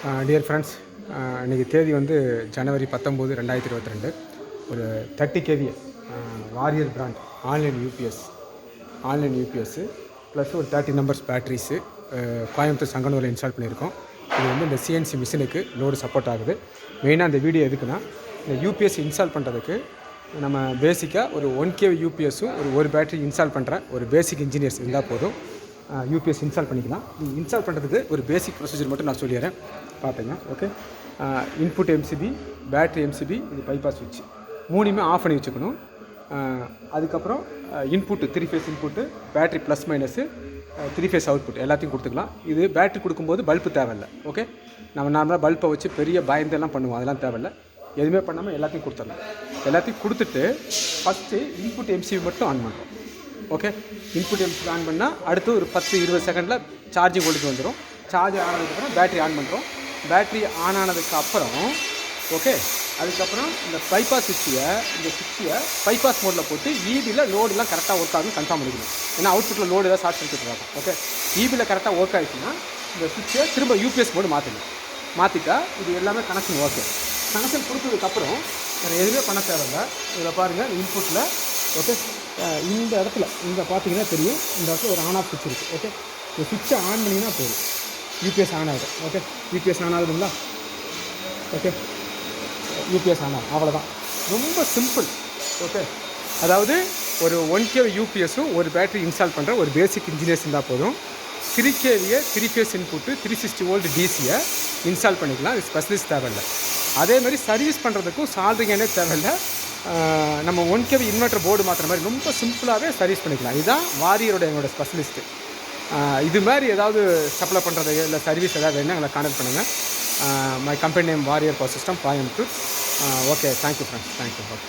Dear friends, இன்றைக்கி தேதி வந்து ஜனவரி 19, 2022. ஒரு 30 kVA warrior brand online UPS plus ஒரு 30 நம்பர்ஸ் பேட்ரிஸு கோயம்புத்தூர் சங்கனூரில் இன்ஸ்டால் பண்ணியிருக்கோம். இது வந்து இந்த சிஎன்சி மிஷினுக்கு லோடு சப்போர்ட் ஆகுது. மெயினாக இந்த வீடியோ எதுக்குன்னா, இந்த யூபிஎஸ் இன்ஸ்டால் பண்ணுறதுக்கு நம்ம பேசிக்காக ஒரு 1 kV யூபிஎஸ்ஸும் ஒரு பேட்டரி இன்ஸ்டால் பண்ணுற ஒரு பேசிக் இன்ஜினியர்ஸ் இருந்தால் போதும். யூபிஎஸ் இன்ஸ்டால் பண்ணிக்கலாம். இன்ஸ்டால் பண்ணுறதுக்கு ஒரு பேசிக் ப்ரொசீஜர் மட்டும் நான் சொல்லிடுறேன், பார்த்துங்க. Okay, input MCB, battery MCB, இது பைபாஸ் சுவிட்ச் மூணுமே ஆஃப் பண்ணி வச்சுக்கணும். அதுக்கப்புறம் input 3 phase input, battery plus minus, 3 phase output எல்லாத்தையும் கொடுத்துக்கலாம். இது பேட்ரி கொடுக்கும்போது பல்பு தேவையில்லை. ஓகே, நம்ம நார்மலாக பல்பை வச்சு பெரிய பயந்தெல்லாம் பண்ணுவோம், அதெல்லாம் தேவையில்லை. எதுவுமே பண்ணாமல் எல்லாத்தையும் கொடுத்துடலாம். எல்லாத்தையும் கொடுத்துட்டு ஃபஸ்ட்டு இன்புட் எம்சிபி மட்டும் ஆன் பண்ணுறோம். ஓகே, இன்புட் எம்சிபி ஆன் பண்ணால் அடுத்து ஒரு 10-20 செகண்டில் சார்ஜிங் வோல்டேஜ் வந்துடும். சார்ஜ் ஆனதுக்கப்புறம் பேட்ரி ஆன் பண்ணுறோம். பேட்ரி ஆன் ஆனதுக்கு அப்புறம் ஓகே, அதுக்கப்புறம் இந்த பைபாஸ் சுவிட்சியை பைபாஸ் மோடில் போட்டு ஈபியில் லோடுலாம் கரெக்டாக ஒர்க் ஆகுதுன்னு கன்ஃபார்ம் பண்ணிக்கணும். ஏன்னா அவுட்புட்டில் லோடு ஏதாவது ஷார்ட் சர்க்யூட் ஆகும். ஓகே, ஈபியில் கரெக்டாக ஒர்க் ஆகிடுச்சுன்னா இந்த சுவிட்சை திரும்ப யூபிஎஸ் மோடு மாற்றிட்டா இது எல்லாமே கனெக்ஷன் ஓகே. கனெக்ஷன் கொடுத்ததுக்கப்புறம் வேறு எதுவுமே பண்ண தேவையில்லை. இதில் பாருங்கள், இன்புட்டில் ஓகே, இந்த இடத்துல இங்கே பார்த்தீங்கன்னா தெரியும், இந்த இடத்துல ஒரு ஆன் ஆஃப் சுவிட்ச் இருக்குது. ஓகே, இந்த சுவிட்சை ஆன் பண்ணிங்கன்னா போதும், யூபிஎஸ் ஆன் ஆகிடும். ஓகே, யூபிஎஸ் ஆன் ஆகுதுங்களா? ஓகே, யூபிஎஸ் ஆன் ஆகும். அவ்வளோதான், ரொம்ப சிம்பிள். ஓகே, அதாவது ஒரு 1 kV யூபிஎஸும் ஒரு பேட்டரி இன்ஸ்டால் பண்ணுற ஒரு பேசிக் இன்ஜினியர்ஸ் இருந்தால் போதும். 3 kVயை 3 ஃபேஸ் இன்புட்டு 360 வோல்ட் டிசியை இன்ஸ்டால் பண்ணிக்கலாம். இது ஸ்பெஷலிஸ்ட் தேவையில்லை. அதே மாதிரி சர்வீஸ் பண்ணுறதுக்கும் சால்ட்ரிங்கே தேவையில்லை. நம்ம 1 kV இன்வெர்ட்டர் போர்டு மாற்றுற மாதிரி ரொம்ப சிம்பிளாகவே சர்வீஸ் பண்ணிக்கலாம். இதுதான் வாரியரோட எங்களோட ஸ்பெஷலிஸ்ட்டு. இது மாதிரி ஏதாவது சப்ளை பண்ணுறது இல்லை சர்வீஸ் ஏதாவது வேணுன்னா எங்களை கான்டாக்ட் பண்ணுங்கள். My company name warrior power system, Coimbatore. Okay, thank you friends, thank you. Okay.